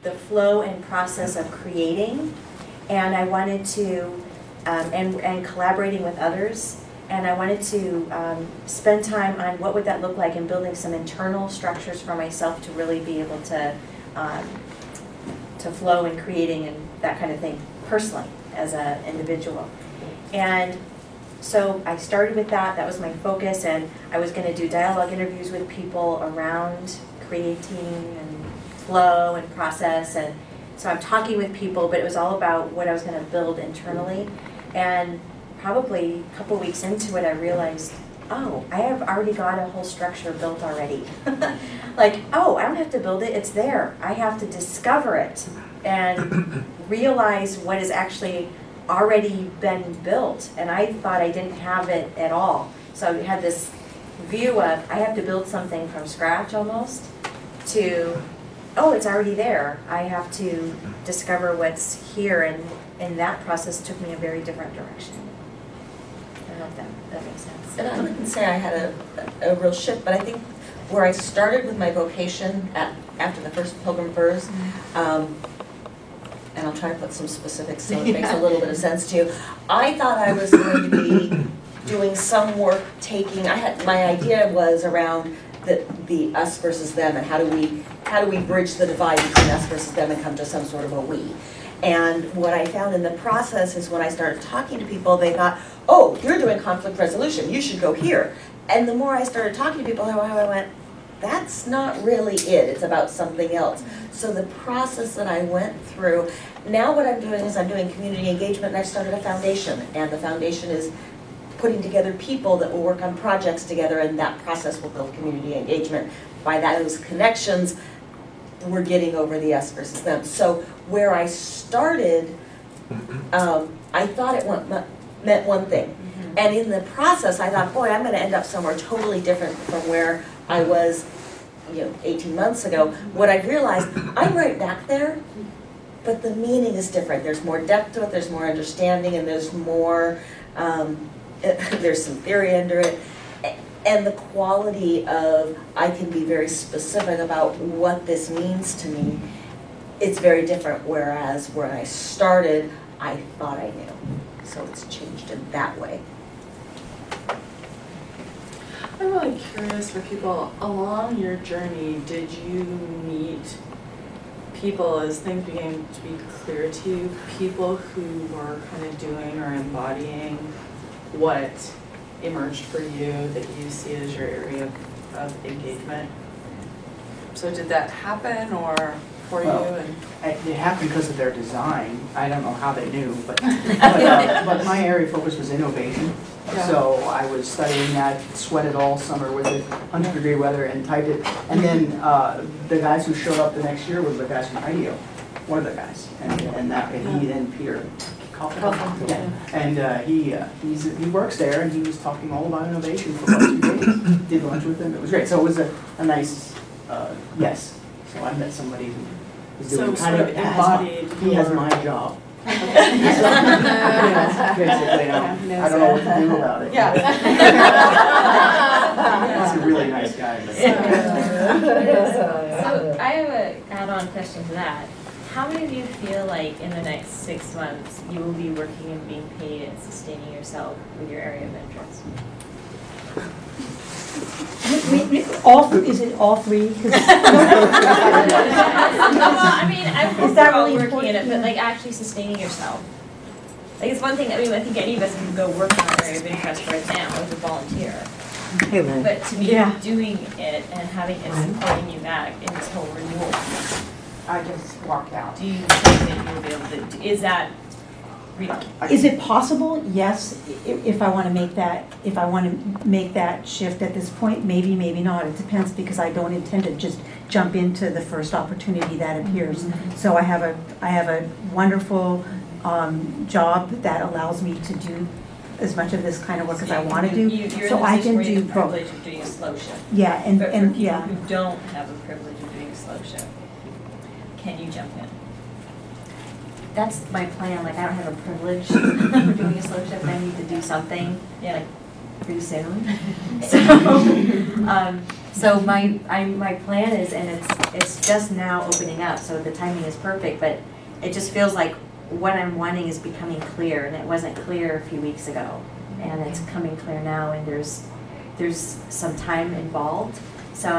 the flow and process of creating, and I wanted to, and collaborating with others, and I wanted to spend time on what would that look like in building some internal structures for myself to really be able to flow in creating and that kind of thing personally as an individual. And so I started with that. That was my focus, and I was going to do dialogue interviews with people around creating and flow and process. And so I'm talking with people, but it was all about what I was going to build internally. And probably a couple weeks into it, I realized, oh, I have already got a whole structure built already. Like, oh, I don't have to build it, it's there. I have to discover it and realize what has actually already been built. And I thought I didn't have it at all. So I had this view of, I have to build something from scratch almost, to, oh, it's already there. I have to discover what's here, and that process took me a very different direction. I don't know if that makes sense. And I wouldn't say I had a real shift, but I think where I started with my vocation after the first Pilgrim Firs, and I'll try to put some specifics so it makes a little bit of sense to you. I thought I was going to be doing some work my idea was around the us versus them, and how do we bridge the divide between us versus them and come to some sort of a we. And what I found in the process is when I started talking to people, they thought, oh, you're doing conflict resolution, you should go here. And the more I started talking to people, I went, that's not really it, it's about something else. So the process that I went through, now what I'm doing is I'm doing community engagement, and I've started a foundation, and the foundation is putting together people that will work on projects together, and that process will build community engagement. By those connections, we're getting over the us versus them. So where I started, I thought it meant one thing. And in the process, I thought, boy, I'm going to end up somewhere totally different from where I was 18 months ago. What I realized, I'm right back there, but the meaning is different. There's more depth to it, there's more understanding, and there's more, there's some theory under it. And the quality of, I can be very specific about what this means to me, it's very different, whereas when I started, I thought I knew. So it's changed in that way. I'm really curious for people, along your journey, did you meet people, as things began to be clear to you, people who were kind of doing or embodying what emerged for you that you see as your area of engagement? So did that happen, or for you? And it happened because of their design. I don't know how they knew, but my area of focus was innovation. Yeah. So I was studying that, sweated all summer with it, 100-degree weather, and typed it. And then the guys who showed up the next year were the guys from IDEO, one of the guys, and he and Peter. Yeah. And he works there, and he was talking all about innovation for about 2 days. Did lunch with him. It was great. So it was a nice yes. So I met somebody who was doing kind of embodied. He has my job. Basically, I don't know what to do about it. Yeah. He's a really nice guy. So I have an add-on question to that. How many of you feel like in the next 6 months you will be working and being paid and sustaining yourself with your area of interest? Is it all three? Well, I mean, I'm really working in it, but like actually sustaining yourself. Like it's one thing. I mean, I think any of us can go work on our area of interest right now as a volunteer. But to be doing it and having it supporting you back until renewal, I just walked out. do you think that you will be able to? Is that real? Is it possible? Yes. If I want to make that, shift at this point, maybe, maybe not. It depends, because I don't intend to just jump into the first opportunity that appears. So I have a wonderful job that allows me to do as much of this kind of work as I want to do. You're so I can do the privilege of doing a slow shift. Yeah, and for people who don't have a privilege of doing a slow shift, can you jump in? That's my plan. Like, I don't have a privilege of doing a slow shift. I need to do something like pretty soon. So my plan is, and it's just now opening up, so the timing is perfect, but it just feels like what I'm wanting is becoming clear, and it wasn't clear a few weeks ago. And it's coming clear now, and there's some time involved. So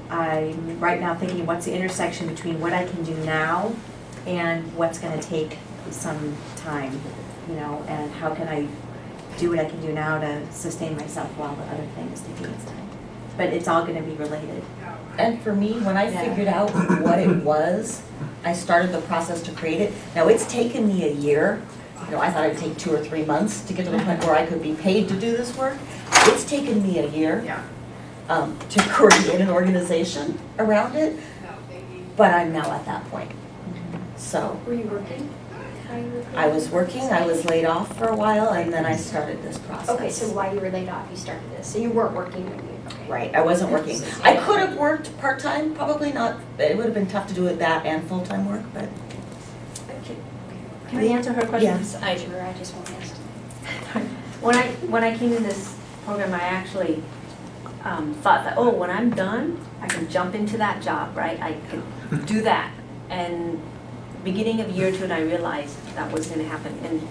I'm right now thinking, what's the intersection between what I can do now and what's gonna take some time, you know, and how can I do what I can do now to sustain myself while the other thing is taking its time. But it's all gonna be related. And for me, when I Yeah. figured out what it was, I started the process to create it. Now, it's taken me a year. You know, I thought it'd take 2 or 3 months to get to the point where I could be paid to do this work. It's taken me a year to create an organization around it, but I'm now at that point. So. Were you working? I was working, I was laid off for a while, and then I started this process. Okay, so while you were laid off, you started this. So you weren't working when you, okay. Right, I wasn't working. I could have worked part-time, probably not, it would have been tough to do it that and full-time work, but. Can we answer her question? Yes. I just want to ask. When I came to this program, I actually thought that, oh, when I'm done, I can jump into that job, right? I can do that. And beginning of year 2, and I realized that was going to happen. And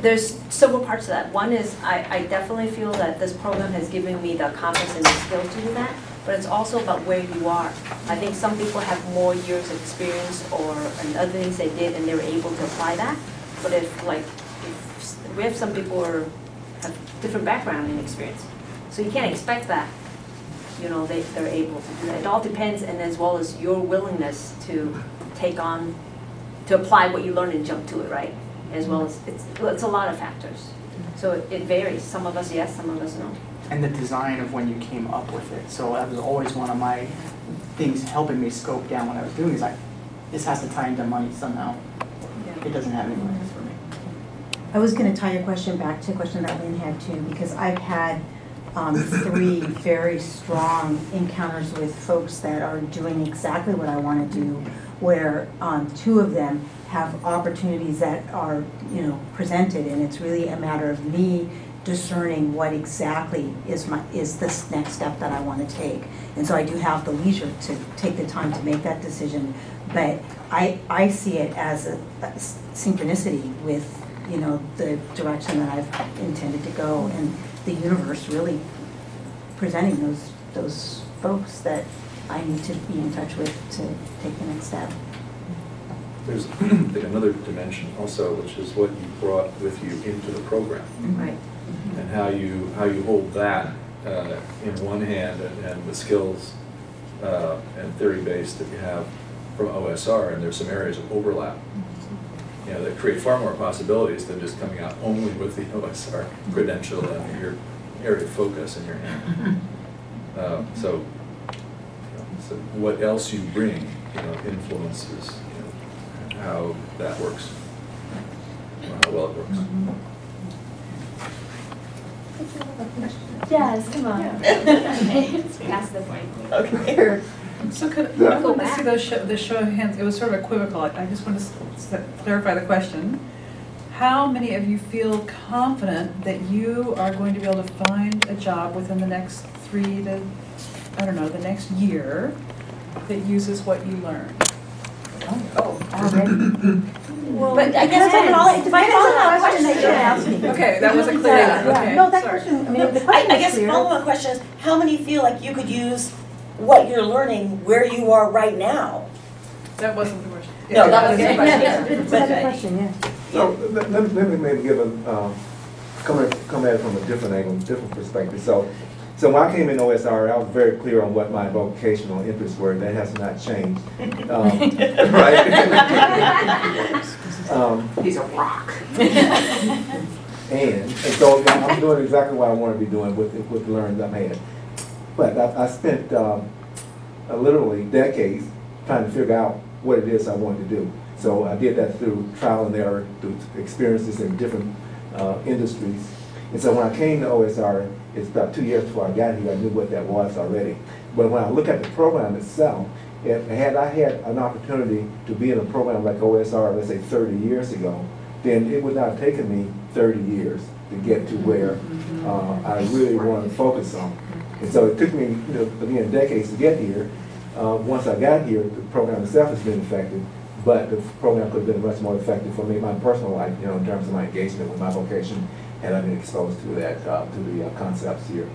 there's several parts of that. One is I definitely feel that this program has given me the confidence and the skill to do that, but it's also about where you are. I think some people have more years of experience and other things they did, and they were able to apply that. But if we have some people who have different background and experience, so you can't expect that, you know, they're able to do that. It all depends, and as well as your willingness to take on, to apply what you learn and jump to it, right? As well as, it's a lot of factors. So it varies. Some of us yes, some of us no. And the design of when you came up with it. So that was always one of my things helping me scope down what I was doing, is like, this has to tie into money somehow. It doesn't have any money for me. I was going to tie your question back to a question that Lynn had too, because I've had 3 very strong encounters with folks that are doing exactly what I want to do, where 2 of them have opportunities that are, you know, presented, and it's really a matter of me discerning what exactly is this next step that I want to take. And so I do have the leisure to take the time to make that decision, but I see it as a synchronicity with, you know, the direction that I've intended to go, and the universe really presenting those folks that I need to be in touch with to take the next step. There's I think another dimension also, which is what you brought with you into the program. Right. And how you hold that in one hand, and the skills and theory-based that you have from OSR, and there's some areas of overlap, you know, that create far more possibilities than just coming out only with the OSR credential and your area of focus in your hand. So what else you bring, you know, influences, you know, how that works, or how well it works. Yes, come on. Pass the point. Okay. So could Yeah. I want to see the show of hands? It was sort of equivocal. I just want to clarify the question. How many of you feel confident that you are going to be able to find a job within the next 3 to, I don't know, the next year that uses what you learned? Already. Well, But I guess it depends on the question that you asked me. Okay, that wasn't clear. Yeah, Okay, no, that sorry. question, I mean, the I question is guess the clear. follow-up question is, how many feel like you could use what you're learning where you are right now? That wasn't the question. No, that was the Yeah, question. it's another question, yeah. So let me maybe give come at it from a different angle, different perspective. So when I came in OSR, I was very clear on what my vocational interests were. That has not changed, right? He's a rock. And so I'm doing exactly what I want to be doing with the learnings I've had. But I spent literally decades trying to figure out what it is I wanted to do. So I did that through trial and error, through experiences in different industries. And so when I came to OSR, it's about 2 years before I got here, I knew what that was already. But when I look at the program itself, had I had an opportunity to be in a program like OSR, let's say 30 years ago, then it would not have taken me 30 years to get to where I really want to focus on. And so it took me, you know, again, decades to get here. Once I got here, the program itself has been effective, but the program could have been much more effective for me, my personal life, you know, in terms of my engagement with my vocation, and I've been exposed to that, to the concepts here.